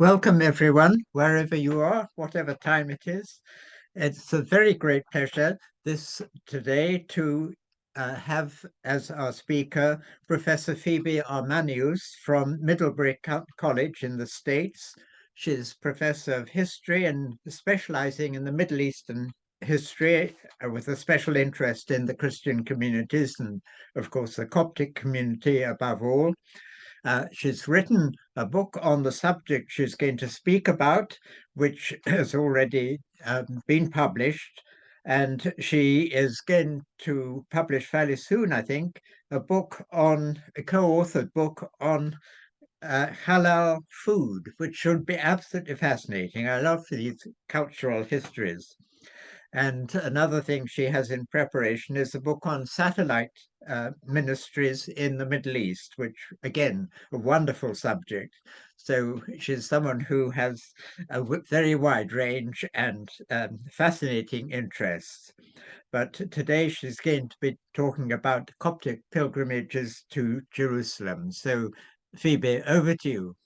Welcome, everyone, wherever you are, whatever time it is. It's a very great pleasure today to have as our speaker Professor Febe Armanios from Middlebury College in the States. She's Professor of History and specializing in the Middle Eastern history with a special interest in the Christian communities and, of course, the Coptic community above all. She's written a book on the subject she's going to speak about, which has already been published. And she is going to publish fairly soon, I think, a co-authored book on halal food, which should be absolutely fascinating. I love these cultural histories. And another thing she has in preparation is a book on satellite ministries in the Middle East, which, again, a wonderful subject. So she's someone who has a very wide range and fascinating interests. But today she's going to be talking about Coptic pilgrimages to Jerusalem. So, Phoebe, over to you.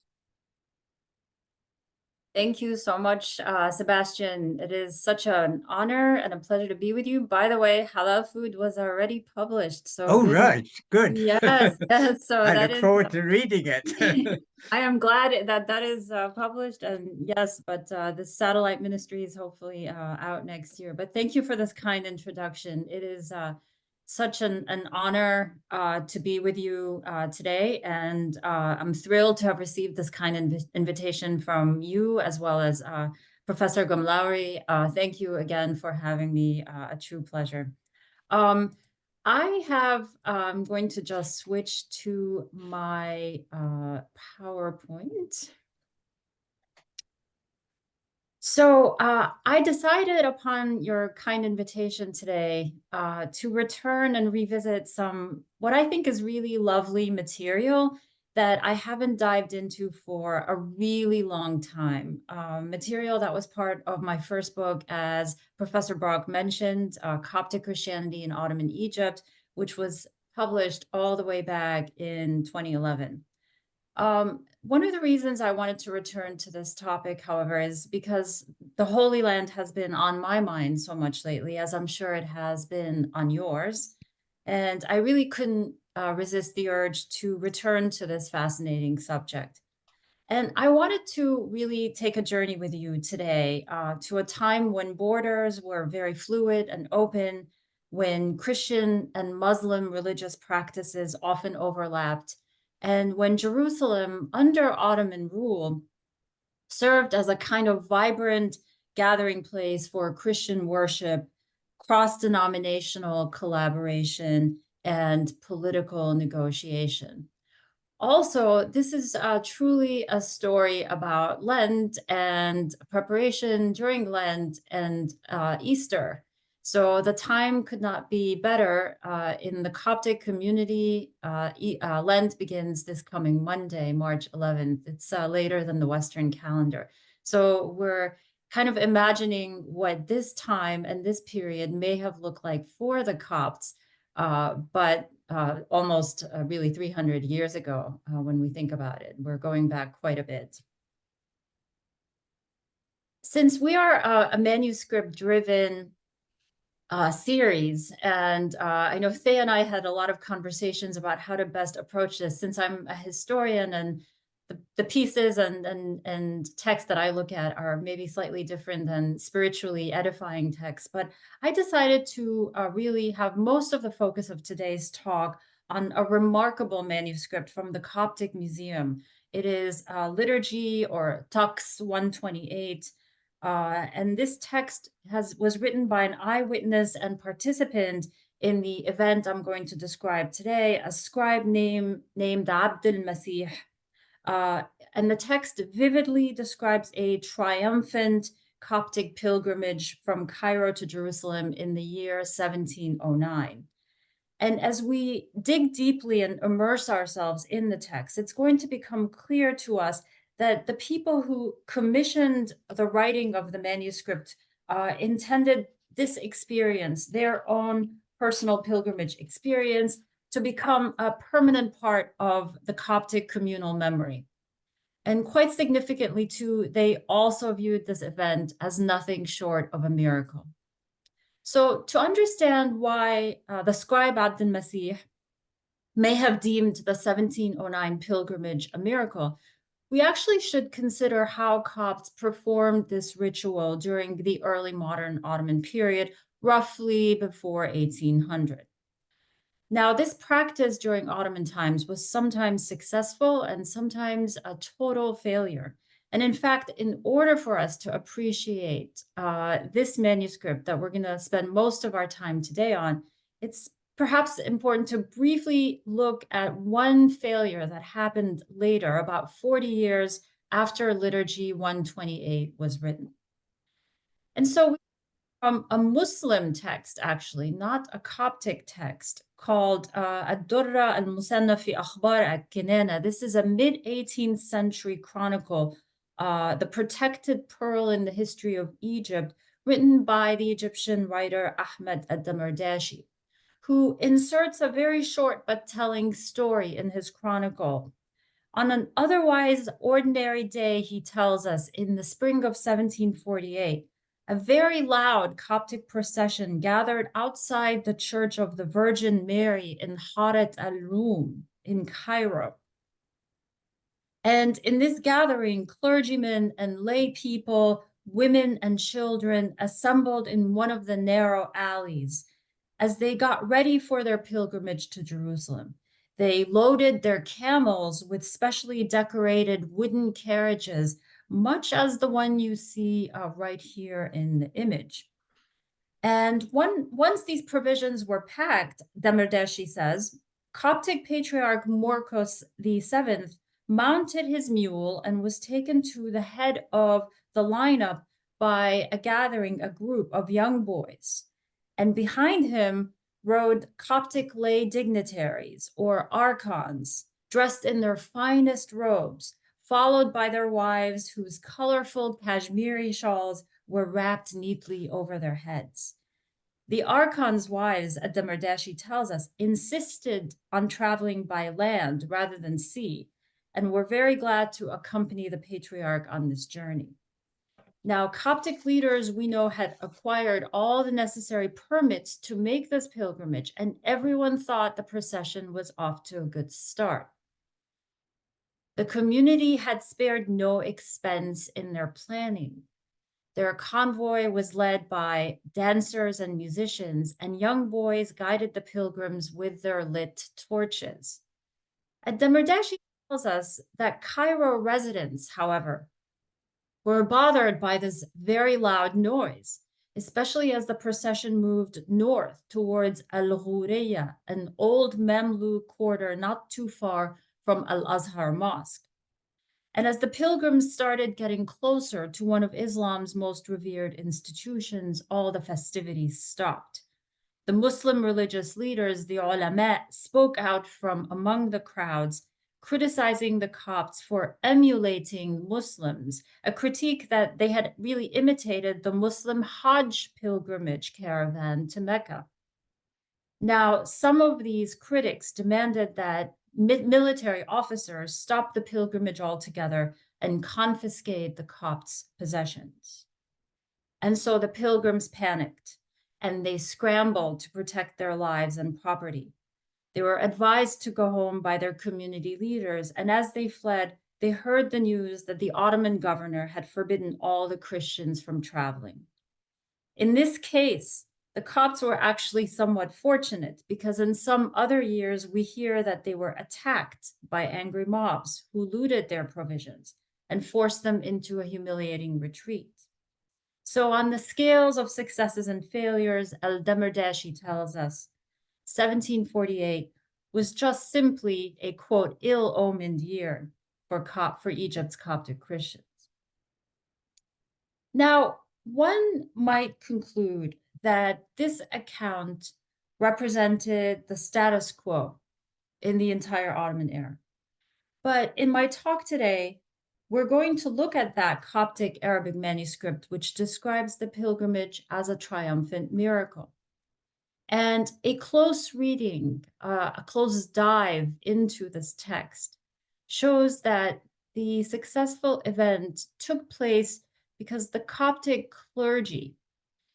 Thank you so much, Sebastian. It is such an honor and a pleasure to be with you. By the way, halal food was already published, so Oh, good. right, good. Yes, yes. So I that look is. forward to reading it. I am glad that is published, and yes, but the satellite ministry is hopefully out next year. But thank you for this kind introduction. It is such an honor to be with you today, and I'm thrilled to have received this kind of invitation from you as well as Professor Gomlauri. Thank you again for having me. A true pleasure. I'm going to just switch to my PowerPoint. So I decided upon your kind invitation today to return and revisit what I think is really lovely material that I haven't dived into for a really long time. Material that was part of my first book, as Professor Brock mentioned, Coptic Christianity in Ottoman Egypt, which was published all the way back in 2011. One of the reasons I wanted to return to this topic, however, is because the Holy Land has been on my mind so much lately, as I'm sure it has been on yours. And I really couldn't resist the urge to return to this fascinating subject. And I wanted to really take a journey with you today to a time when borders were very fluid and open, when Christian and Muslim religious practices often overlapped, and when Jerusalem, under Ottoman rule, served as a kind of vibrant gathering place for Christian worship, cross-denominational collaboration, and political negotiation. Also, this is truly a story about Lent and preparation during Lent and Easter. So the time could not be better. In the Coptic community, Lent begins this coming Monday, March 11th. It's later than the Western calendar. So we're kind of imagining what this time and this period may have looked like for the Copts, but almost really 300 years ago when we think about it. We're going back quite a bit. Since we are a manuscript-driven series, and I know Thea and I had a lot of conversations about how to best approach this, since I'm a historian and the pieces and texts that I look at are maybe slightly different than spiritually edifying texts. But I decided to really have most of the focus of today's talk on a remarkable manuscript from the Coptic Museum. It is Liturgy, or Tux 128. And this text was written by an eyewitness and participant in the event I'm going to describe today, a scribe named Abd al-Masih. And the text vividly describes a triumphant Coptic pilgrimage from Cairo to Jerusalem in the year 1709. And as we dig deeply and immerse ourselves in the text, it's going to become clear to us that the people who commissioned the writing of the manuscript intended this experience, their own personal pilgrimage experience, to become a permanent part of the Coptic communal memory. And quite significantly, too, they also viewed this event as nothing short of a miracle. So to understand why the scribe Abd al-Masih may have deemed the 1709 pilgrimage a miracle, we actually should consider how Copts performed this ritual during the early modern Ottoman period, roughly before 1800. Now, this practice during Ottoman times was sometimes successful and sometimes a total failure. And in fact, in order for us to appreciate this manuscript that we're going to spend most of our time today on, it's perhaps important to briefly look at one failure that happened later, about 40 years after Liturgy 128 was written. And so from a Muslim text, actually, not a Coptic text, called Ad-Durra al-Musanna fi Akhbar al-Kinana. This is a mid-18th century chronicle, the protected pearl in the history of Egypt, written by the Egyptian writer Ahmed ad-Damardashi, who inserts a very short but telling story in his chronicle. On an otherwise ordinary day, he tells us, in the spring of 1748, a very loud Coptic procession gathered outside the Church of the Virgin Mary in Harat al-Rum in Cairo. And in this gathering, clergymen and lay people, women and children assembled in one of the narrow alleys as they got ready for their pilgrimage to Jerusalem. They loaded their camels with specially decorated wooden carriages, much as the one you see right here in the image. And once these provisions were packed, Damardashi says, Coptic Patriarch Morcos VII mounted his mule and was taken to the head of the lineup by a group of young boys. And behind him rode Coptic lay dignitaries, or archons, dressed in their finest robes, followed by their wives, whose colorful Kashmiri shawls were wrapped neatly over their heads. The archons' wives, ad-Damardashi tells us, insisted on traveling by land rather than sea, and were very glad to accompany the patriarch on this journey. Now, Coptic leaders, we know, had acquired all the necessary permits to make this pilgrimage, and everyone thought the procession was off to a good start. The community had spared no expense in their planning. Their convoy was led by dancers and musicians, and young boys guided the pilgrims with their lit torches. Ad-Damardashi tells us that Cairo residents, however, were bothered by this very loud noise, especially as the procession moved north towards Al-Ghuriyya, an old Mamluk quarter not too far from Al-Azhar Mosque. And as the pilgrims started getting closer to one of Islam's most revered institutions, all the festivities stopped. The Muslim religious leaders, the ulama, spoke out from among the crowds, criticizing the Copts for emulating Muslims, a critique that they had really imitated the Muslim Hajj pilgrimage caravan to Mecca. Now, some of these critics demanded that military officers stop the pilgrimage altogether and confiscate the Copts' possessions. And so the pilgrims panicked and they scrambled to protect their lives and property. They were advised to go home by their community leaders, and as they fled, they heard the news that the Ottoman governor had forbidden all the Christians from traveling. In this case, the Copts were actually somewhat fortunate, because in some other years, we hear that they were attacked by angry mobs who looted their provisions and forced them into a humiliating retreat. So on the scales of successes and failures, al-Damardashi tells us, 1748 was just simply a, quote, ill-omened year for Egypt's Coptic Christians. Now, one might conclude that this account represented the status quo in the entire Ottoman era. But in my talk today, we're going to look at that Coptic Arabic manuscript, which describes the pilgrimage as a triumphant miracle. And a close reading, a close dive into this text shows that the successful event took place because the Coptic clergy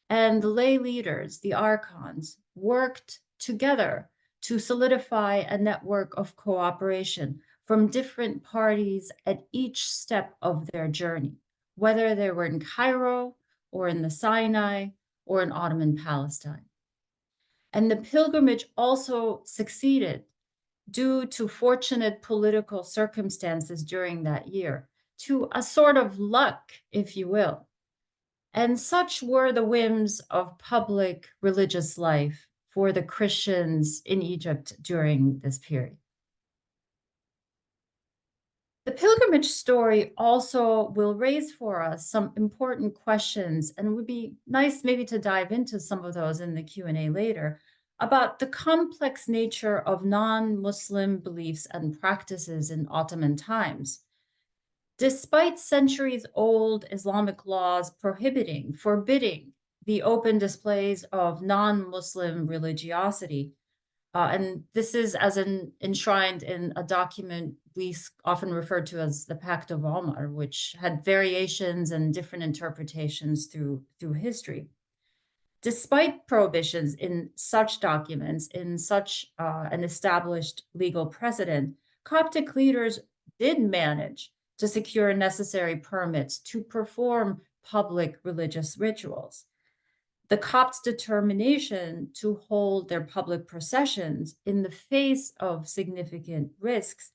and the lay leaders, the archons, worked together to solidify a network of cooperation from different parties at each step of their journey, whether they were in Cairo or in the Sinai or in Ottoman Palestine. And the pilgrimage also succeeded due to fortunate political circumstances during that year, to a sort of luck, if you will. And such were the whims of public religious life for the Christians in Egypt during this period. The pilgrimage story also will raise for us some important questions, and it would be nice maybe to dive into some of those in the Q&A later, about the complex nature of non-Muslim beliefs and practices in Ottoman times. Despite centuries-old Islamic laws forbidding the open displays of non-Muslim religiosity, and this is as enshrined in a document we often refer to as the Pact of Omar, which had variations and different interpretations through history. Despite prohibitions in such documents, in such an established legal precedent, Coptic leaders did manage to secure necessary permits to perform public religious rituals. The Copts' determination to hold their public processions in the face of significant risks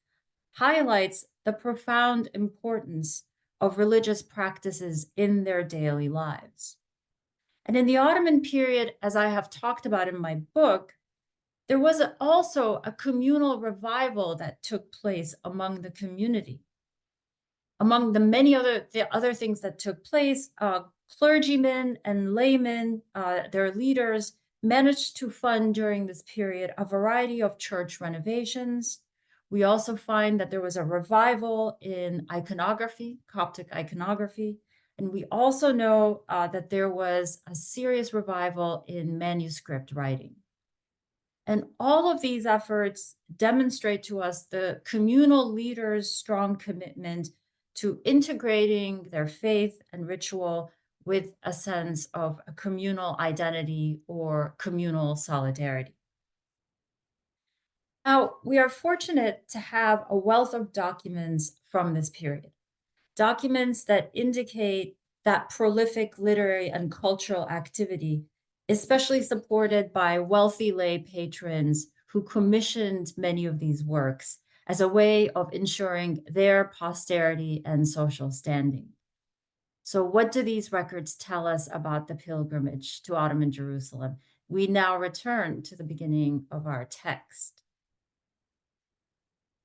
highlights the profound importance of religious practices in their daily lives. And in the Ottoman period, as I have talked about in my book, there was also a communal revival that took place among the community. Among the many other things that took place, clergymen and laymen, their leaders, managed to fund during this period a variety of church renovations. We also find that there was a revival in iconography, Coptic iconography, and we also know that there was a serious revival in manuscript writing. And all of these efforts demonstrate to us the communal leaders' strong commitment to integrating their faith and ritual with a sense of a communal identity or communal solidarity. Now, we are fortunate to have a wealth of documents from this period, documents that indicate that prolific literary and cultural activity, especially supported by wealthy lay patrons who commissioned many of these works as a way of ensuring their posterity and social standing. So what do these records tell us about the pilgrimage to Ottoman Jerusalem? We now return to the beginning of our text.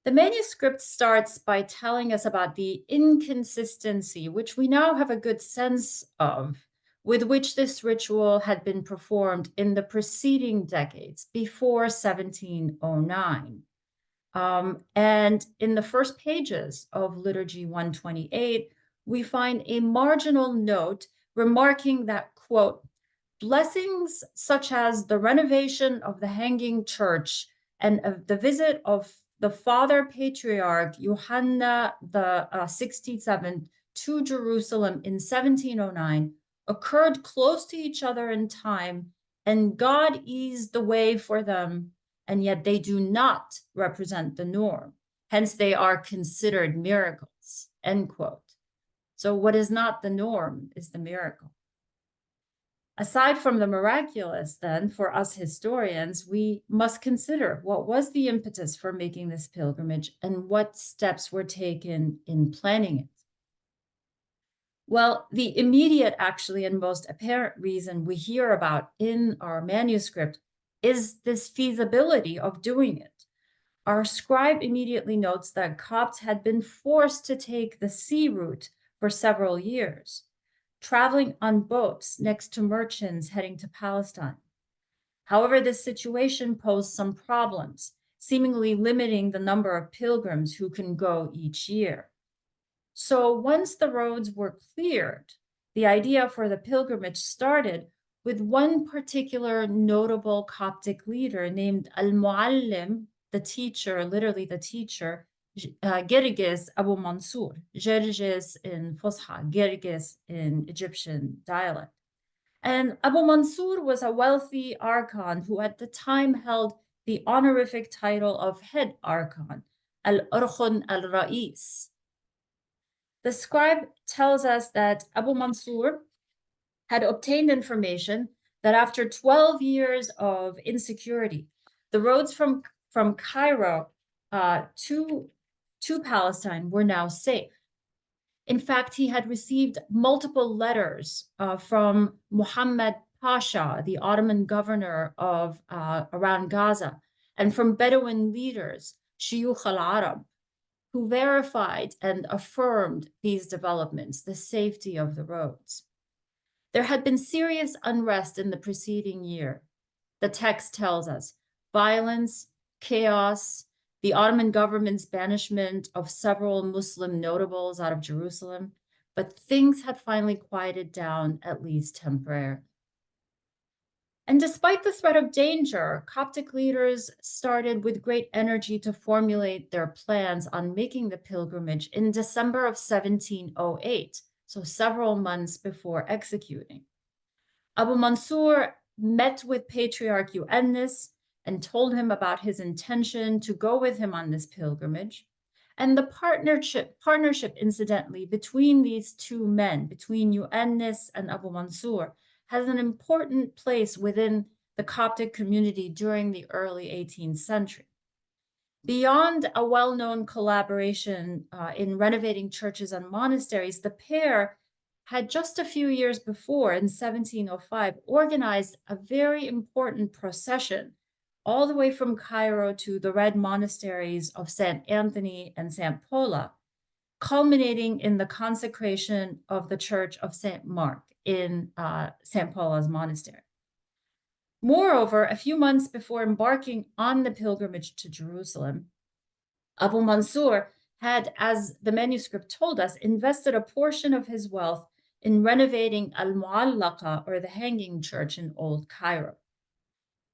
The manuscript starts by telling us about the inconsistency, which we now have a good sense of, with which this ritual had been performed in the preceding decades before 1709. And in the first pages of Liturgy 128, we find a marginal note remarking that, quote, blessings such as the renovation of the hanging church and of the visit of the Father Patriarch Johanna the 67th to Jerusalem in 1709 occurred close to each other in time, and God eased the way for them, and yet they do not represent the norm. Hence, they are considered miracles, end quote. So what is not the norm is the miracle. Aside from the miraculous, then, for us historians, we must consider what was the impetus for making this pilgrimage and what steps were taken in planning it. Well, the immediate, actually, and most apparent reason we hear about in our manuscript is this feasibility of doing it. Our scribe immediately notes that Copts had been forced to take the sea route for several years, traveling on boats next to merchants heading to Palestine. However, this situation posed some problems, seemingly limiting the number of pilgrims who can go each year. So once the roads were cleared, the idea for the pilgrimage started with one particular notable Coptic leader named Al-Muallim, the teacher, literally the teacher, Girgis Abu Mansur, Girgis in Fusha, Girgis in Egyptian dialect. And Abu Mansur was a wealthy archon who at the time held the honorific title of head archon, al-Arkhon al-Ra'is. The scribe tells us that Abu Mansur had obtained information that after 12 years of insecurity, the roads from Cairo to Palestine were now safe. In fact, he had received multiple letters from Muhammad Pasha, the Ottoman governor of around Gaza, and from Bedouin leaders, Shuyukh al-Arab, who verified and affirmed these developments, the safety of the roads. There had been serious unrest in the preceding year. The text tells us violence, chaos, the Ottoman government's banishment of several Muslim notables out of Jerusalem, but things had finally quieted down, at least temporarily. And despite the threat of danger, Coptic leaders started with great energy to formulate their plans on making the pilgrimage in December of 1708, so several months before executing. Abu Mansur met with Patriarch Euennis and told him about his intention to go with him on this pilgrimage. And the partnership, incidentally, between these two men, between Euennis and Abu Mansur, has an important place within the Coptic community during the early 18th century. Beyond a well-known collaboration in renovating churches and monasteries, the pair had just a few years before, in 1705, organized a very important procession all the way from Cairo to the Red Monasteries of St. Anthony and St. Paula, culminating in the consecration of the Church of St. Mark in St. Paula's monastery. Moreover, a few months before embarking on the pilgrimage to Jerusalem, Abu Mansur had, as the manuscript told us, invested a portion of his wealth in renovating Al-Mu'allaqa, or the Hanging Church in Old Cairo.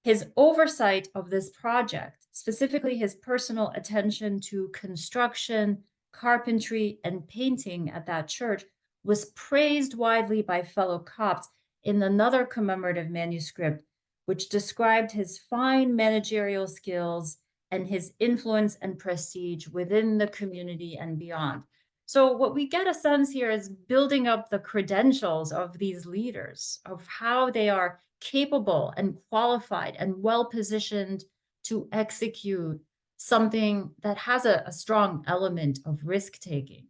His oversight of this project, specifically his personal attention to construction, carpentry, and painting at that church, was praised widely by fellow Copts in another commemorative manuscript, which described his fine managerial skills and his influence and prestige within the community and beyond. So what we get a sense here is building up the credentials of these leaders, of how they are capable and qualified and well-positioned to execute something that has a strong element of risk-taking.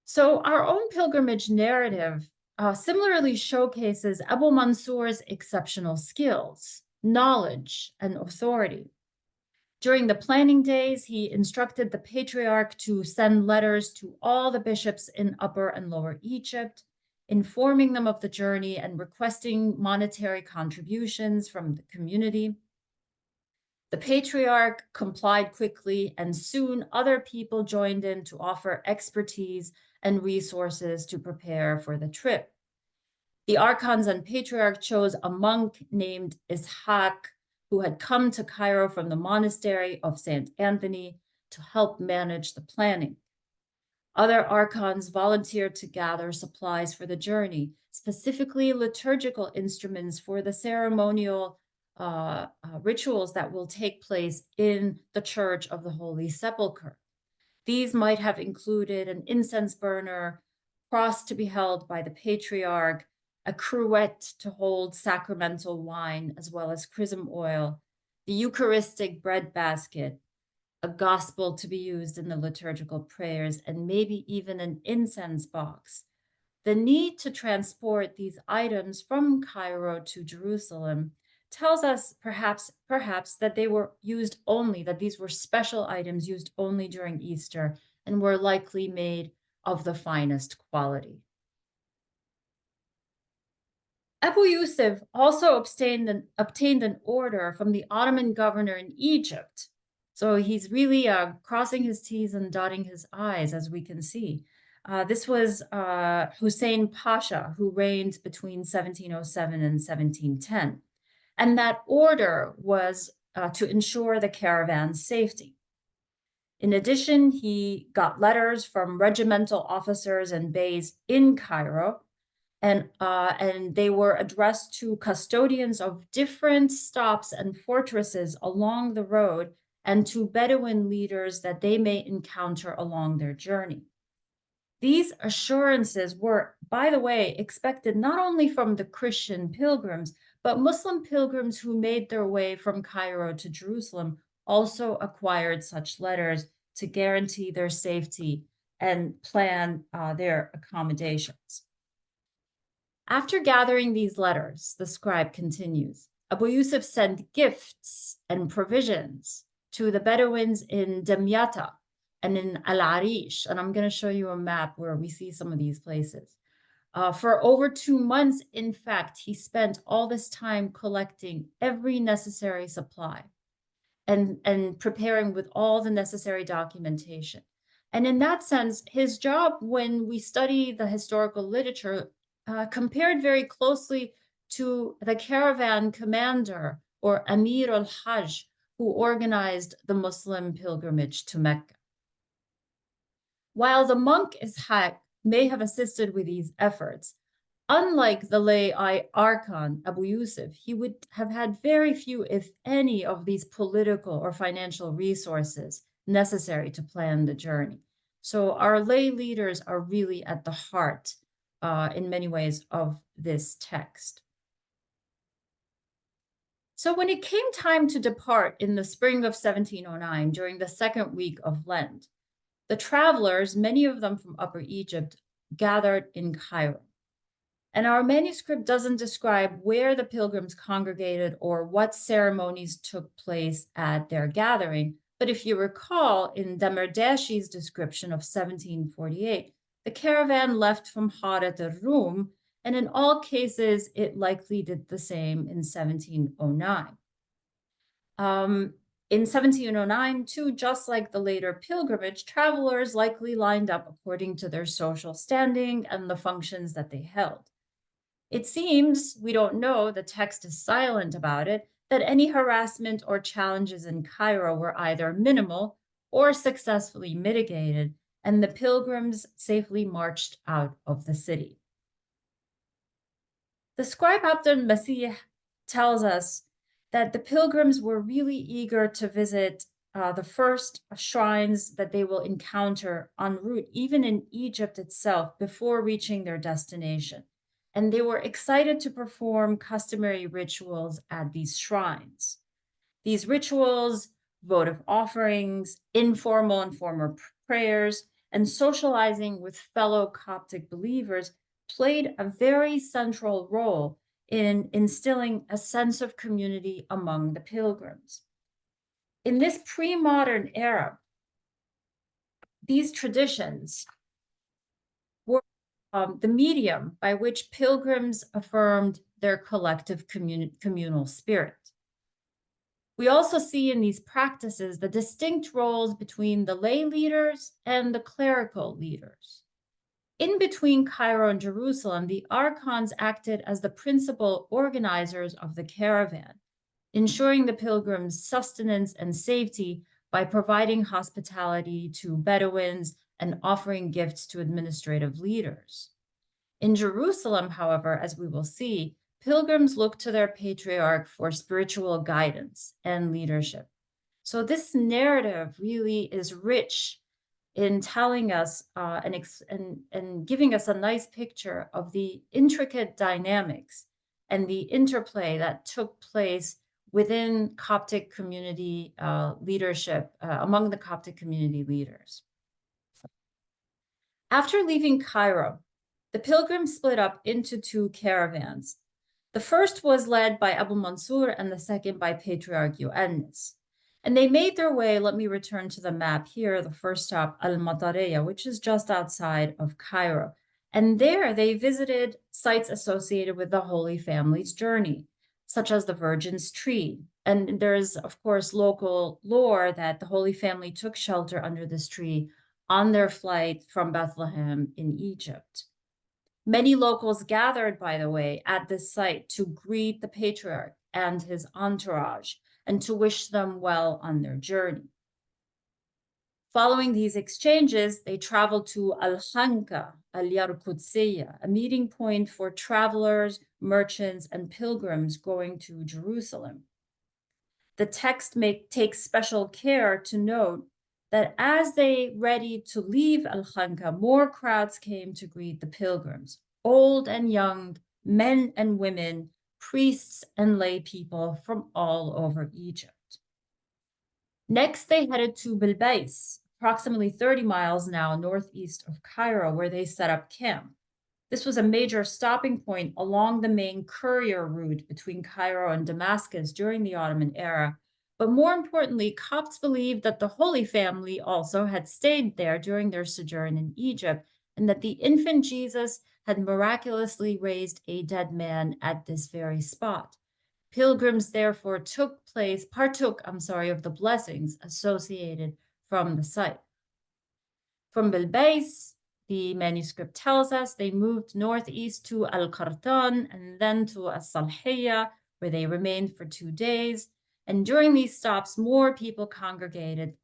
So our own pilgrimage narrative similarly showcases Abu Mansur's exceptional skills, knowledge, and authority. During the planning days, he instructed the patriarch to send letters to all the bishops in Upper and Lower Egypt, informing them of the journey and requesting monetary contributions from the community. The patriarch complied quickly, and soon other people joined in to offer expertise and resources to prepare for the trip. The archons and patriarch chose a monk named Ishaq, who had come to Cairo from the monastery of St. Anthony to help manage the planning. Other archons volunteered to gather supplies for the journey, specifically liturgical instruments for the ceremonial rituals that will take place in the Church of the Holy Sepulchre. These might have included an incense burner, cross to be held by the patriarch, a cruet to hold sacramental wine, as well as chrism oil, the Eucharistic bread basket, a gospel to be used in the liturgical prayers, and maybe even an incense box. The need to transport these items from Cairo to Jerusalem tells us perhaps that they were used only, that these were special items used only during Easter and were likely made of the finest quality. Abu Yusuf also obtained an order from the Ottoman governor in Egypt. So he's really crossing his T's and dotting his I's, as we can see. This was Hussein Pasha, who reigned between 1707 and 1710. And that order was to ensure the caravan's safety. In addition, he got letters from regimental officers and beys in Cairo, and they were addressed to custodians of different stops and fortresses along the road and to Bedouin leaders that they may encounter along their journey. These assurances were, by the way, expected not only from the Christian pilgrims, but Muslim pilgrims who made their way from Cairo to Jerusalem also acquired such letters to guarantee their safety and plan their accommodations. After gathering these letters, the scribe continues, Abu Yusuf sent gifts and provisions to the Bedouins in Demyata and in Al-Arish, and I'm going to show you a map where we see some of these places. For over 2 months, in fact, he spent all this time collecting every necessary supply and preparing with all the necessary documentation. And in that sense, his job, when we study the historical literature, compared very closely to the caravan commander or Amir al-Hajj, who organized the Muslim pilgrimage to Mecca. While the monk Ishaq may have assisted with these efforts, unlike the lay archon Abu Yusuf, he would have had very few, if any, of these political or financial resources necessary to plan the journey. So our lay leaders are really at the heart, in many ways, of this text. So when it came time to depart in the spring of 1709, during the second week of Lent, the travelers, many of them from Upper Egypt, gathered in Cairo. And our manuscript doesn't describe where the pilgrims congregated or what ceremonies took place at their gathering. But if you recall, in Damerdashi's description of 1748, the caravan left from Harat al-Rum, and in all cases, it likely did the same in 1709. In 1709, too, just like the later pilgrimage, travelers likely lined up according to their social standing and the functions that they held. It seems, we don't know, the text is silent about it, that any harassment or challenges in Cairo were either minimal or successfully mitigated, and the pilgrims safely marched out of the city. The scribe Abd al-Masih tells us that the pilgrims were really eager to visit the first shrines that they will encounter en route, even in Egypt itself, before reaching their destination. And they were excited to perform customary rituals at these shrines. These rituals, votive offerings, informal and formal prayers, and socializing with fellow Coptic believers played a very central role in instilling a sense of community among the pilgrims. In this pre-modern era, these traditions were the medium by which pilgrims affirmed their collective communal spirit. We also see in these practices the distinct roles between the lay leaders and the clerical leaders. In between Cairo and Jerusalem, the archons acted as the principal organizers of the caravan, ensuring the pilgrims' sustenance and safety by providing hospitality to Bedouins and offering gifts to administrative leaders. In Jerusalem, however, as we will see, pilgrims look to their patriarch for spiritual guidance and leadership. So this narrative really is rich in telling us and giving us a nice picture of the intricate dynamics and the interplay that took place within Coptic community leadership, among the Coptic community leaders. After leaving Cairo, the pilgrims split up into 2 caravans. The first was led by Abu Mansur and the second by Patriarch Yoannis. And they made their way, let me return to the map here, the first stop, Al-Matareya, which is just outside of Cairo. And there they visited sites associated with the Holy Family's journey, such as the Virgin's Tree. And there's, of course, local lore that the Holy Family took shelter under this tree on their flight from Bethlehem in Egypt. Many locals gathered, by the way, at this site to greet the patriarch and his entourage and to wish them well on their journey. Following these exchanges, they traveled to Al-Hanka, Al-Yarkutsiya, a meeting point for travelers, merchants, and pilgrims going to Jerusalem. The text takes special care to note that as they ready to leave Al-Hanka, more crowds came to greet the pilgrims, old and young, men and women, priests and lay people from all over Egypt. Next, they headed to Bilbais, approximately 30 miles now northeast of Cairo, where they set up camp. This was a major stopping point along the main courier route between Cairo and Damascus during the Ottoman era. But more importantly, Copts believed that the Holy Family also had stayed there during their sojourn in Egypt, and that the infant Jesus had miraculously raised a dead man at this very spot. Pilgrims therefore partook of the blessings associated from the site. From Bilbais, the manuscript tells us they moved northeast to Al-Qartan and then to As-Salhiyya, where they remained for 2 days. And during these stops, more people congregated,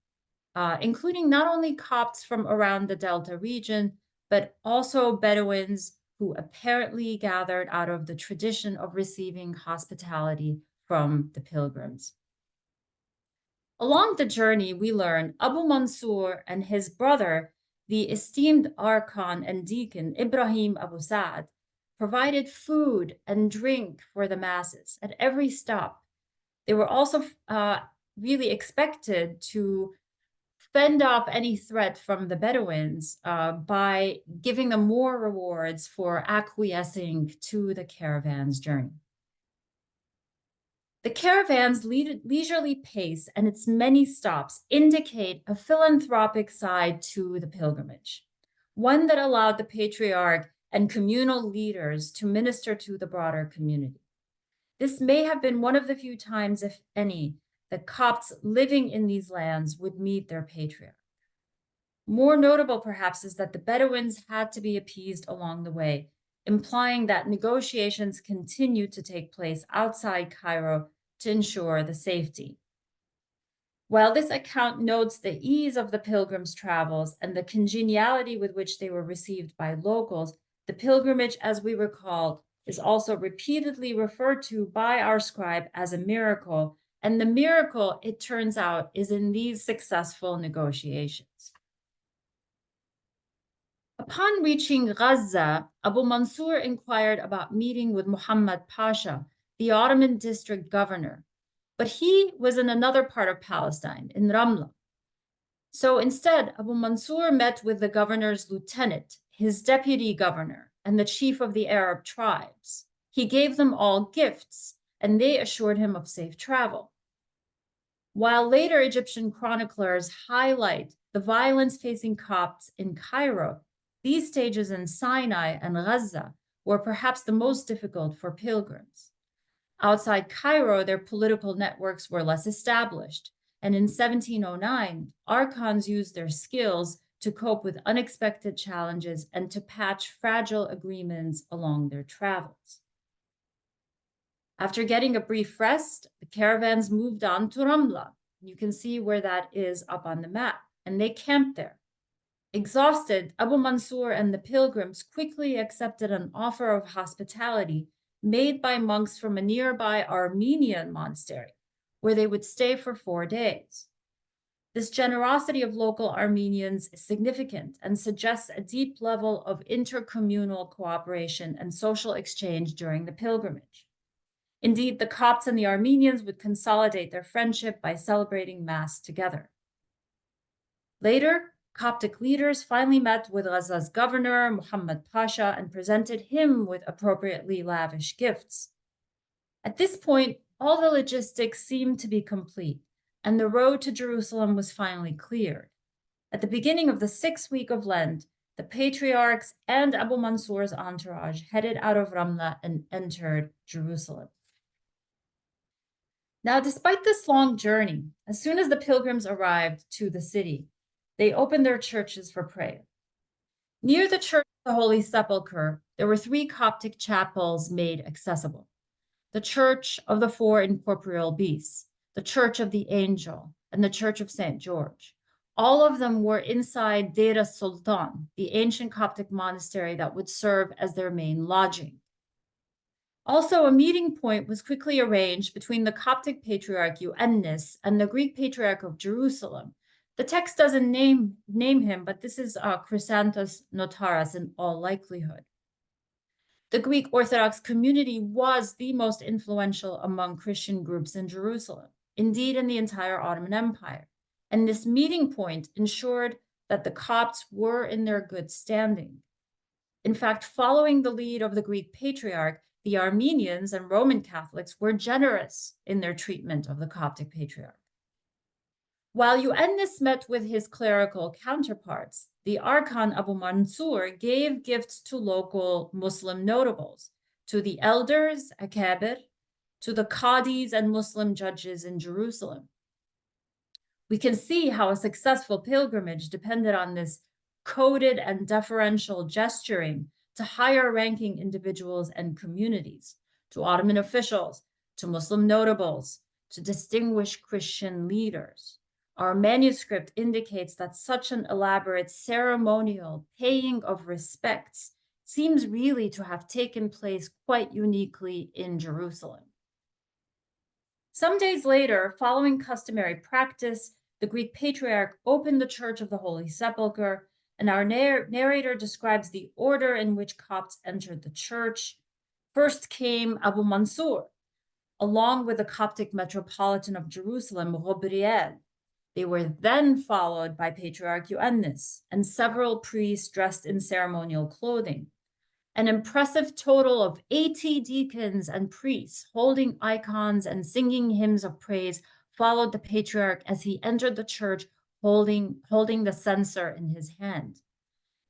including not only Copts from around the Delta region, but also Bedouins who apparently gathered out of the tradition of receiving hospitality from the pilgrims. Along the journey, we learn Abu Mansur and his brother, the esteemed archon and deacon Ibrahim Abu Sa'd, provided food and drink for the masses at every stop. They were also really expected to fend off any threat from the Bedouins by giving them more rewards for acquiescing to the caravan's journey. The caravan's leisurely pace and its many stops indicate a philanthropic side to the pilgrimage, one that allowed the patriarch and communal leaders to minister to the broader community. This may have been one of the few times, if any, that Copts living in these lands would meet their patriarch. More notable, perhaps, is that the Bedouins had to be appeased along the way, implying that negotiations continued to take place outside Cairo to ensure the safety. While this account notes the ease of the pilgrims' travels and the congeniality with which they were received by locals, the pilgrimage, as we recall, is also repeatedly referred to by our scribe as a miracle, and the miracle, it turns out, is in these successful negotiations. Upon reaching Gaza, Abu Mansur inquired about meeting with Muhammad Pasha, the Ottoman district governor, but he was in another part of Palestine, in Ramla. So instead, Abu Mansur met with the governor's lieutenant, his deputy governor, and the chief of the Arab tribes. He gave them all gifts, and they assured him of safe travel. While later Egyptian chroniclers highlight the violence facing Copts in Cairo, these stages in Sinai and Gaza were perhaps the most difficult for pilgrims. Outside Cairo, their political networks were less established, and in 1709, archons used their skills to cope with unexpected challenges and to patch fragile agreements along their travels. After getting a brief rest, the caravans moved on to Ramla. You can see where that is up on the map, and they camped there. Exhausted, Abu Mansur and the pilgrims quickly accepted an offer of hospitality made by monks from a nearby Armenian monastery, where they would stay for 4 days. This generosity of local Armenians is significant and suggests a deep level of intercommunal cooperation and social exchange during the pilgrimage. Indeed, the Copts and the Armenians would consolidate their friendship by celebrating Mass together. Later, Coptic leaders finally met with Gaza's governor, Muhammad Pasha, and presented him with appropriately lavish gifts. At this point, all the logistics seemed to be complete, and the road to Jerusalem was finally cleared. At the beginning of the 6th week of Lent, the patriarchs and Abu Mansur's entourage headed out of Ramla and entered Jerusalem. Now, despite this long journey, as soon as the pilgrims arrived to the city, they opened their churches for prayer. Near the Church of the Holy Sepulchre, there were 3 Coptic chapels made accessible: the Church of the 4 Incorporeal Beasts, the Church of the Angel, and the Church of St. George. All of them were inside Deir Sultan, the ancient Coptic monastery that would serve as their main lodging. Also, a meeting point was quickly arranged between the Coptic patriarch Euennis and the Greek patriarch of Jerusalem. The text doesn't name him, but this is Chrysanthus Notaras in all likelihood. The Greek Orthodox community was the most influential among Christian groups in Jerusalem, indeed in the entire Ottoman Empire. And this meeting point ensured that the Copts were in their good standing. In fact, following the lead of the Greek patriarch, the Armenians and Roman Catholics were generous in their treatment of the Coptic patriarch. While Euennis met with his clerical counterparts, the archon Abu Mansur gave gifts to local Muslim notables, to the elders, akabir, to the qadis and Muslim judges in Jerusalem. We can see how a successful pilgrimage depended on this coded and deferential gesturing to higher-ranking individuals and communities, to Ottoman officials, to Muslim notables, to distinguished Christian leaders. Our manuscript indicates that such an elaborate ceremonial paying of respects seems really to have taken place quite uniquely in Jerusalem. Some days later, following customary practice, the Greek patriarch opened the Church of the Holy Sepulchre, and our narrator describes the order in which Copts entered the church. First came Abu Mansur, along with the Coptic metropolitan of Jerusalem, Robriel. They were then followed by Patriarch Euennis and several priests dressed in ceremonial clothing. An impressive total of 80 deacons and priests holding icons and singing hymns of praise followed the patriarch as he entered the church holding the censer in his hand.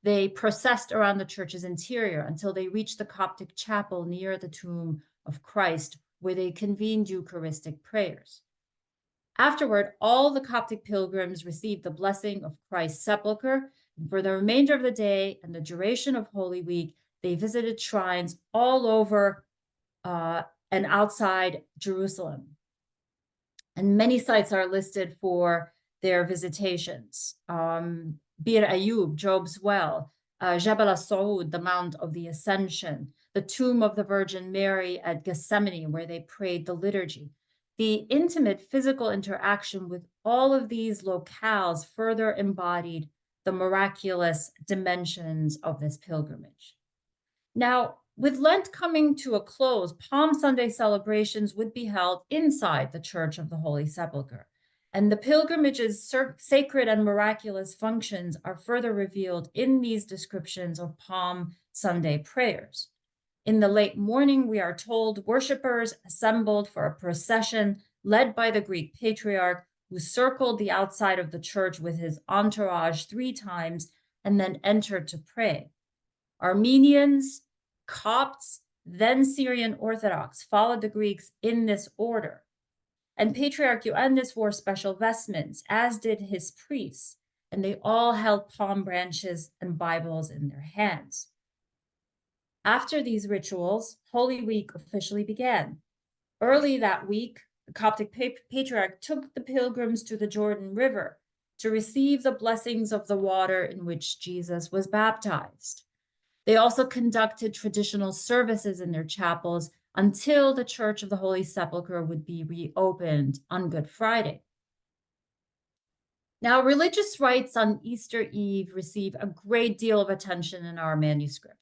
They processed around the church's interior until they reached the Coptic chapel near the tomb of Christ, where they convened Eucharistic prayers. Afterward, all the Coptic pilgrims received the blessing of Christ's sepulchre, and for the remainder of the day and the duration of Holy Week, they visited shrines all over and outside Jerusalem. And many sites are listed for their visitations. Bir Ayub, Job's well, Jabal al-Saud, the Mount of the Ascension, the tomb of the Virgin Mary at Gethsemane, where they prayed the liturgy. The intimate physical interaction with all of these locales further embodied the miraculous dimensions of this pilgrimage. Now, with Lent coming to a close, Palm Sunday celebrations would be held inside the Church of the Holy Sepulchre, and the pilgrimage's sacred and miraculous functions are further revealed in these descriptions of Palm Sunday prayers. In the late morning, we are told worshipers assembled for a procession led by the Greek patriarch, who circled the outside of the church with his entourage 3 times and then entered to pray. Armenians, Copts, then Syrian Orthodox followed the Greeks in this order. And Patriarch Euennis wore special vestments, as did his priests, and they all held palm branches and Bibles in their hands. After these rituals, Holy Week officially began. Early that week, the Coptic patriarch took the pilgrims to the Jordan River to receive the blessings of the water in which Jesus was baptized. They also conducted traditional services in their chapels until the Church of the Holy Sepulchre would be reopened on Good Friday. Now, religious rites on Easter Eve receive a great deal of attention in our manuscript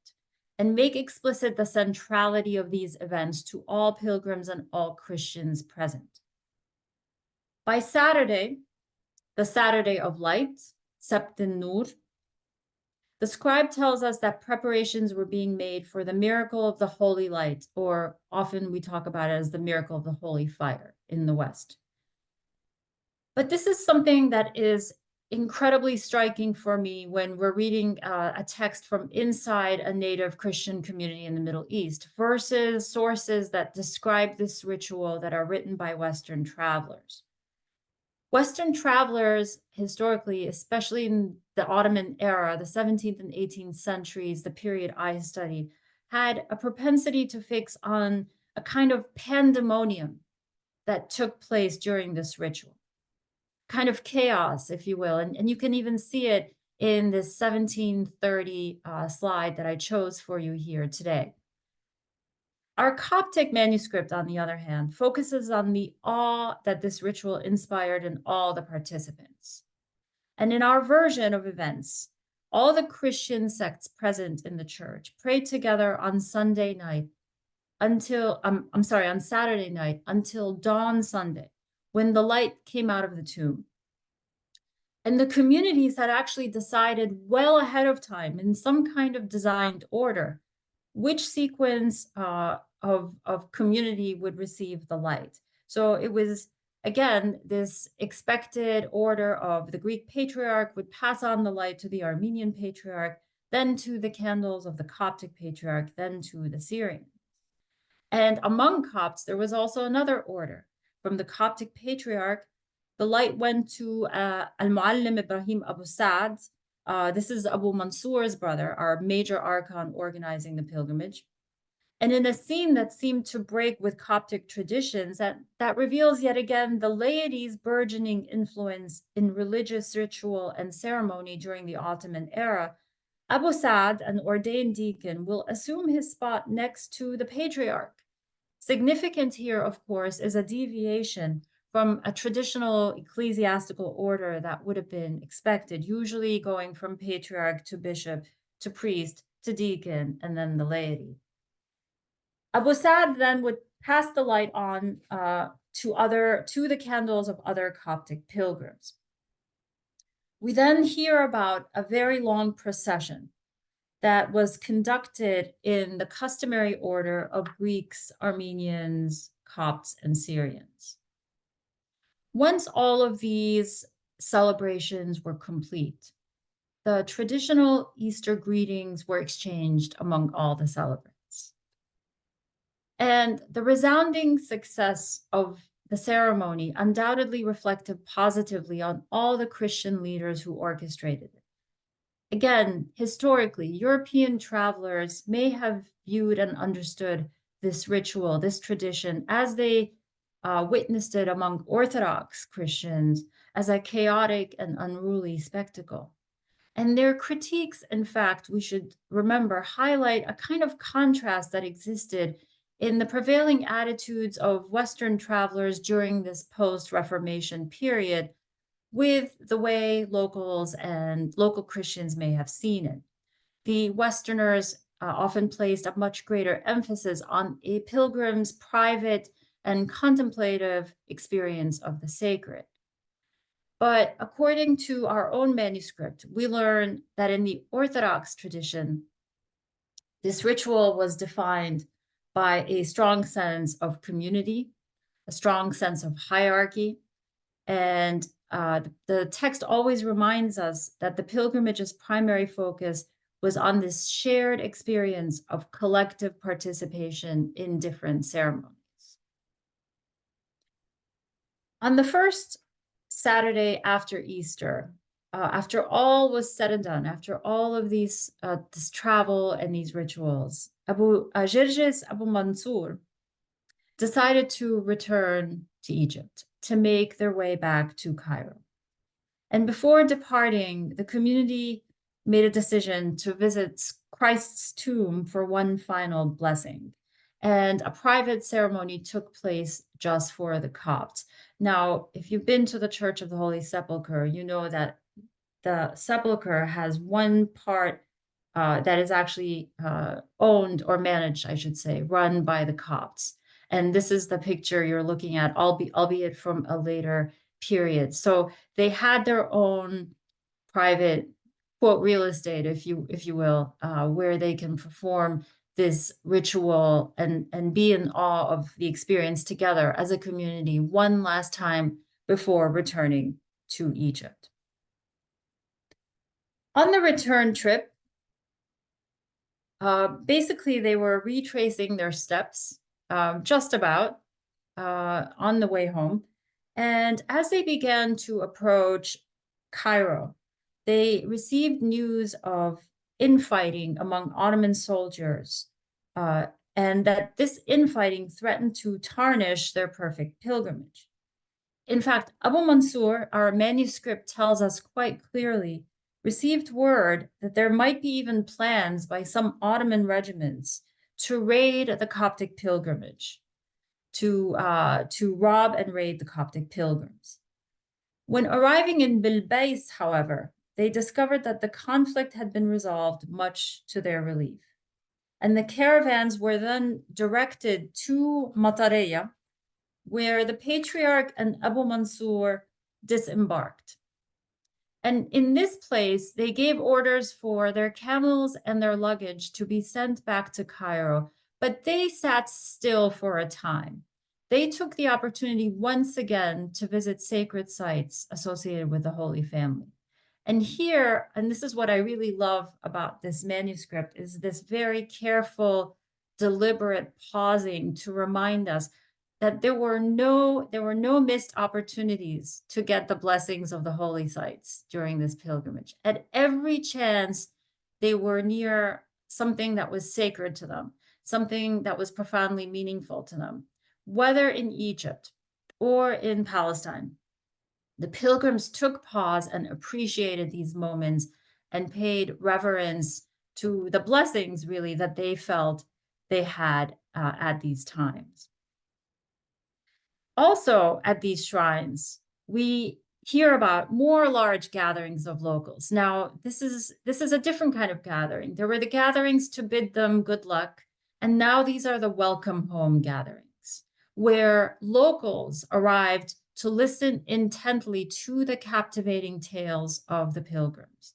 and make explicit the centrality of these events to all pilgrims and all Christians present. By Saturday, the Saturday of Light, Sebt Nur, the scribe tells us that preparations were being made for the miracle of the Holy Light, or often we talk about it as the miracle of the Holy Fire in the West. But this is something that is incredibly striking for me when we're reading a text from inside a native Christian community in the Middle East versus sources that describe this ritual that are written by Western travelers. Western travelers, historically, especially in the Ottoman era, the 17th and 18th centuries, the period I studied, had a propensity to fix on a kind of pandemonium that took place during this ritual. kind of chaos, if you will. And you can even see it in this 1730 slide that I chose for you here today. Our Coptic manuscript, on the other hand, focuses on the awe that this ritual inspired in all the participants. And in our version of events, all the Christian sects present in the church prayed together on Sunday night until, on Saturday night until dawn Sunday, when the light came out of the tomb. And the communities had actually decided well ahead of time in some kind of designed order which sequence of community would receive the light. So it was, again, this expected order of the Greek patriarch would pass on the light to the Armenian patriarch, then to the candles of the Coptic patriarch, then to the Syrian. And among Copts, there was also another order. From the Coptic patriarch, the light went to Al-Muallim Ibrahim Abu Sa'd. This is Abu Mansur's brother, our major archon organizing the pilgrimage. And in a scene that seemed to break with Coptic traditions, that reveals yet again the laity's burgeoning influence in religious ritual and ceremony during the Ottoman era, Abu Sa'd, an ordained deacon, will assume his spot next to the patriarch. Significant here, of course, is a deviation from a traditional ecclesiastical order that would have been expected, usually going from patriarch to bishop to priest to deacon and then the laity. Abu Sa'd then would pass the light on to the candles of other Coptic pilgrims. We then hear about a very long procession that was conducted in the customary order of Greeks, Armenians, Copts, and Syrians. Once all of these celebrations were complete, the traditional Easter greetings were exchanged among all the celebrants. And the resounding success of the ceremony undoubtedly reflected positively on all the Christian leaders who orchestrated it. Again, historically, European travelers may have viewed and understood this ritual, this tradition, as they witnessed it among Orthodox Christians as a chaotic and unruly spectacle. And their critiques, in fact, we should remember, highlight a kind of contrast that existed in the prevailing attitudes of Western travelers during this post-Reformation period with the way locals and local Christians may have seen it. The Westerners often placed a much greater emphasis on a pilgrim's private and contemplative experience of the sacred. But according to our own manuscript, we learn that in the Orthodox tradition, this ritual was defined by a strong sense of community, a strong sense of hierarchy, and the text always reminds us that the pilgrimage's primary focus was on this shared experience of collective participation in different ceremonies. On the first Saturday after Easter, after all was said and done, after all of this travel and these rituals, Abu Mansur decided to return to Egypt, to make their way back to Cairo. And before departing, the community made a decision to visit Christ's tomb for one final blessing. And a private ceremony took place just for the Copts. Now, if you've been to the Church of the Holy Sepulchre, you know that the sepulchre has one part that is actually owned or managed, I should say, run by the Copts. And this is the picture you're looking at, albeit from a later period. So they had their own private, quote, real estate, if you will, where they can perform this ritual and be in awe of the experience together as a community one last time before returning to Egypt. On the return trip, basically they were retracing their steps just about on the way home. And as they began to approach Cairo, they received news of infighting among Ottoman soldiers, and that this infighting threatened to tarnish their perfect pilgrimage. In fact, Abu Mansur, our manuscript tells us quite clearly, received word that there might be even plans by some Ottoman regiments to raid the Coptic pilgrimage, to rob and raid the Coptic pilgrims. When arriving in Bilbais, however, they discovered that the conflict had been resolved, much to their relief. And the caravans were then directed to Matareya, where the patriarch and Abu Mansur disembarked. And in this place, they gave orders for their camels and their luggage to be sent back to Cairo, but they sat still for a time. They took the opportunity once again to visit sacred sites associated with the Holy Family. And here, and this is what I really love about this manuscript, is this very careful, deliberate pausing to remind us that there were no missed opportunities to get the blessings of the holy sites during this pilgrimage. At every chance, they were near something that was sacred to them, something that was profoundly meaningful to them, whether in Egypt or in Palestine. The pilgrims took pause and appreciated these moments and paid reverence to the blessings, really, that they felt they had at these times. Also, at these shrines, we hear about more large gatherings of locals. Now, this is a different kind of gathering. There were the gatherings to bid them good luck, and now these are the welcome home gatherings, where locals arrived to listen intently to the captivating tales of the pilgrims.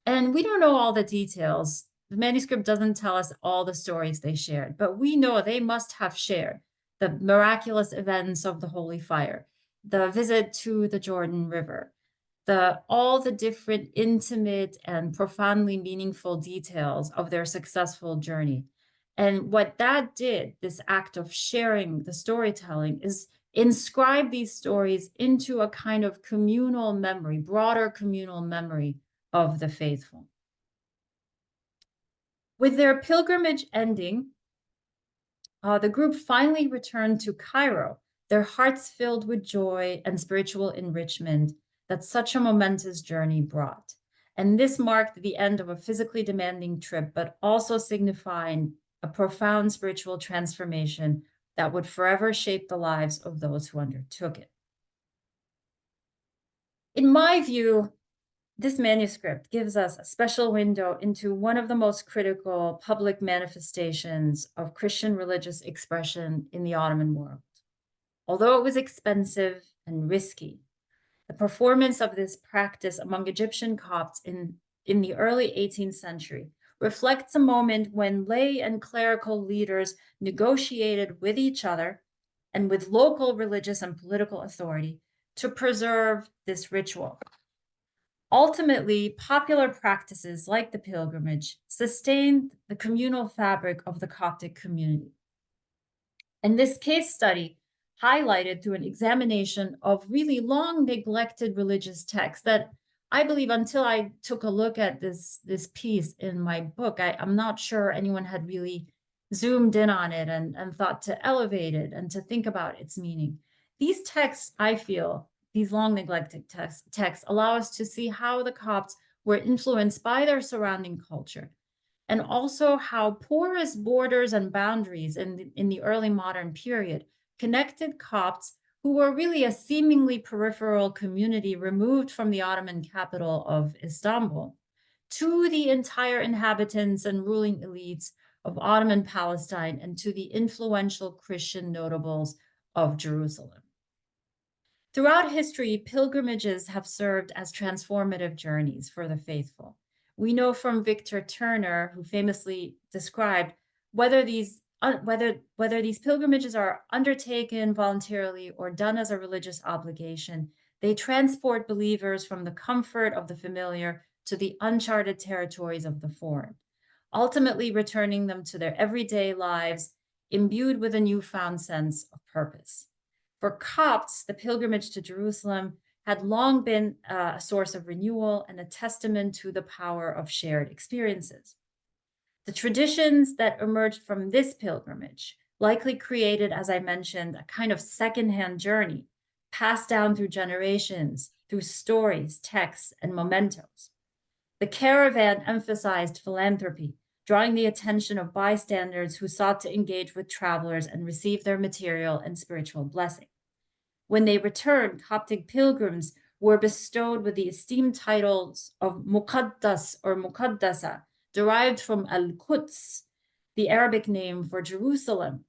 And we don't know all the details. The manuscript doesn't tell us all the stories they shared, but we know they must have shared the miraculous events of the Holy Fire, the visit to the Jordan River, all the different intimate and profoundly meaningful details of their successful journey. And what that did, this act of sharing the storytelling, is inscribe these stories into a kind of communal memory, broader communal memory of the faithful. With their pilgrimage ending, the group finally returned to Cairo, their hearts filled with joy and spiritual enrichment that such a momentous journey brought. And this marked the end of a physically demanding trip, but also signifying a profound spiritual transformation that would forever shape the lives of those who undertook it. In my view, this manuscript gives us a special window into one of the most critical public manifestations of Christian religious expression in the Ottoman world. Although it was expensive and risky, the performance of this practice among Egyptian Copts in the early 18th century reflects a moment when lay and clerical leaders negotiated with each other and with local religious and political authority to preserve this ritual. Ultimately, popular practices like the pilgrimage sustained the communal fabric of the Coptic community. And this case study highlighted through an examination of really long neglected religious texts that I believe until I took a look at this piece in my book, I'm not sure anyone had really zoomed in on it and thought to elevate it and to think about its meaning. These texts, I feel, these long neglected texts allow us to see how the Copts were influenced by their surrounding culture, and also how porous borders and boundaries in the early modern period connected Copts, who were really a seemingly peripheral community removed from the Ottoman capital of Istanbul, to the entire inhabitants and ruling elites of Ottoman Palestine and to the influential Christian notables of Jerusalem. Throughout history, pilgrimages have served as transformative journeys for the faithful. We know from Victor Turner, who famously described whether these pilgrimages are undertaken voluntarily or done as a religious obligation, they transport believers from the comfort of the familiar to the uncharted territories of the foreign, ultimately returning them to their everyday lives, imbued with a newfound sense of purpose. For Copts, the pilgrimage to Jerusalem had long been a source of renewal and a testament to the power of shared experiences. The traditions that emerged from this pilgrimage likely created, as I mentioned, a kind of secondhand journey passed down through generations, through stories, texts, and mementos. The caravan emphasized philanthropy, drawing the attention of bystanders who sought to engage with travelers and receive their material and spiritual blessing. When they returned, Coptic pilgrims were bestowed with the esteemed titles of Muqaddas or Muqaddasa, derived from Al-Quds, the Arabic name for Jerusalem.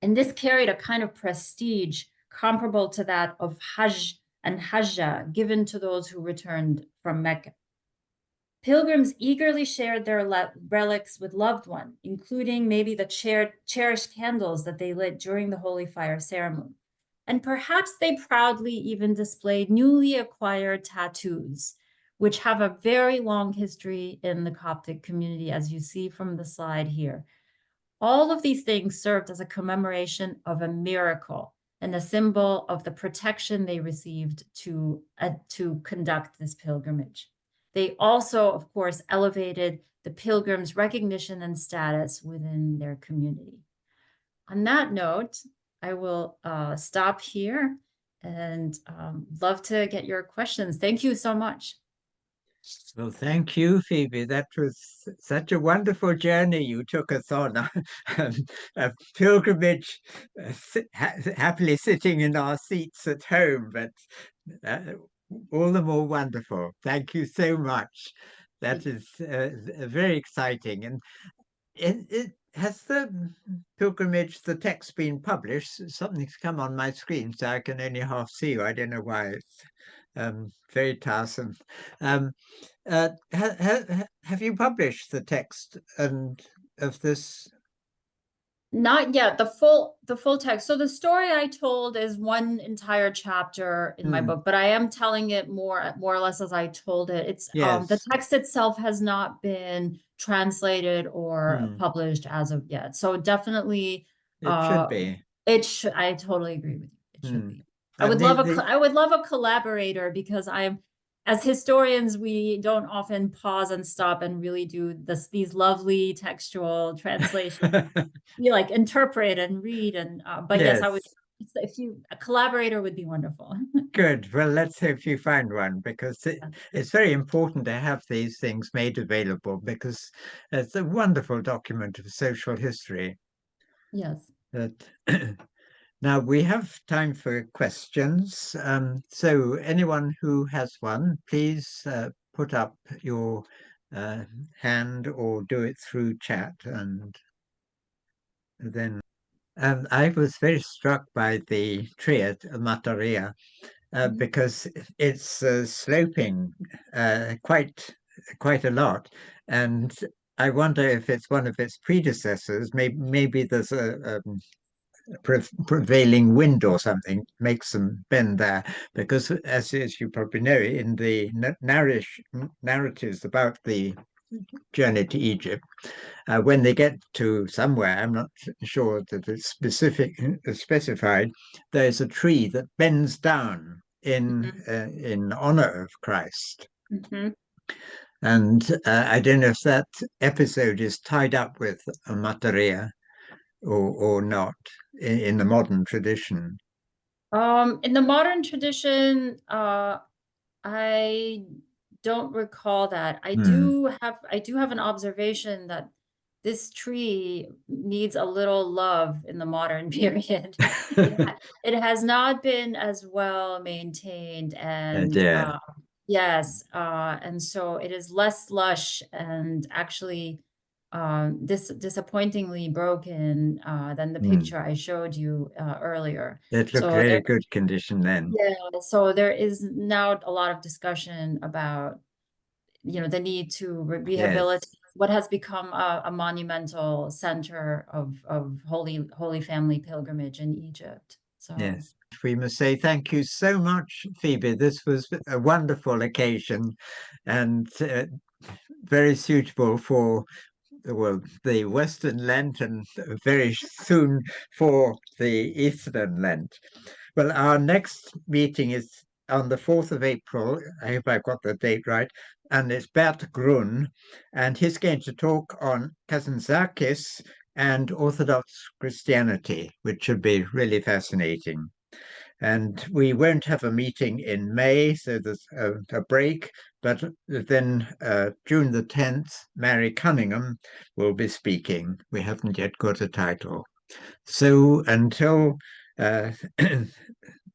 And this carried a kind of prestige comparable to that of Hajj and Hajjah given to those who returned from Mecca. Pilgrims eagerly shared their relics with loved ones, including maybe the cherished candles that they lit during the holy fire ceremony. And perhaps they proudly even displayed newly acquired tattoos, which have a very long history in the Coptic community, as you see from the slide here. All of these things served as a commemoration of a miracle and a symbol of the protection they received to conduct this pilgrimage. They also, of course, elevated the pilgrims' recognition and status within their community. On that note, I will stop here and love to get your questions. Thank you so much. Well, thank you, Phoebe. That was such a wonderful journey you took us on. A pilgrimage, happily sitting in our seats at home, but all the more wonderful. Thank you so much. That is very exciting. And it has the pilgrimage, the text been published? Something's come on my screen, so I can only half see you. I don't know why. It's very tiresome. Have you published the text of this? Not yet. The full text. So the story I told is one entire chapter in my book, but I am telling it more or less as I told it. It's the text itself has not been translated or published as of yet. So definitely it should be. It should. I totally agree with you. It should be. I would love a collaborator, because as historians, we don't often pause and stop and really do these lovely textual translations. You like interpret and read, and but yes, I would. A collaborator would be wonderful. Good. Well, let's hope you find one, because it's very important to have these things made available, because it's a wonderful document of social history. Yes. Now we have time for questions. So anyone who has one, please put up your hand or do it through chat. And then I was very struck by the tree at Mataria because it's sloping quite a lot. And I wonder if it's one of its predecessors. Maybe there's a prevailing wind or something makes them bend there, because as you probably know, in the narratives about the journey to Egypt, when they get to somewhere, I'm not sure that it's specified, there's a tree that bends down in honor of Christ. And I don't know if that episode is tied up with a Mataria or not in the modern tradition. In the modern tradition, I don't recall that. I do have an observation that this tree needs a little love in the modern period. It has not been as well maintained, and yes, and so it is less lush and actually disappointingly broken than the picture I showed you earlier. It looked very good condition then. Yeah, so there is now a lot of discussion about, the need to rehabilitate what has become a monumental center of Holy Family pilgrimage in Egypt. So yes, we must say thank you so much, Phoebe. This was a wonderful occasion, and very suitable for the Western Lent, and very soon for the Eastern Lent. Well, our next meeting is on the 4th of April. I hope I've got the date right. And it's Bert Grun, and he's going to talk on Kazantzakis and Orthodox Christianity, which should be really fascinating. And we won't have a meeting in May, so there's a break. But then June the 10th, Mary Cunningham will be speaking. We haven't yet got a title. So until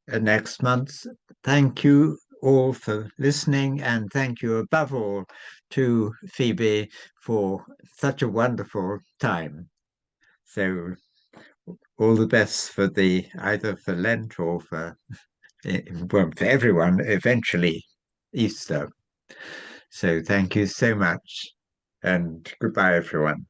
next month, thank you all for listening, and thank you above all to Phoebe for such a wonderful time. So all the best for either for Lent or for everyone, eventually Easter. So thank you so much, and goodbye, everyone.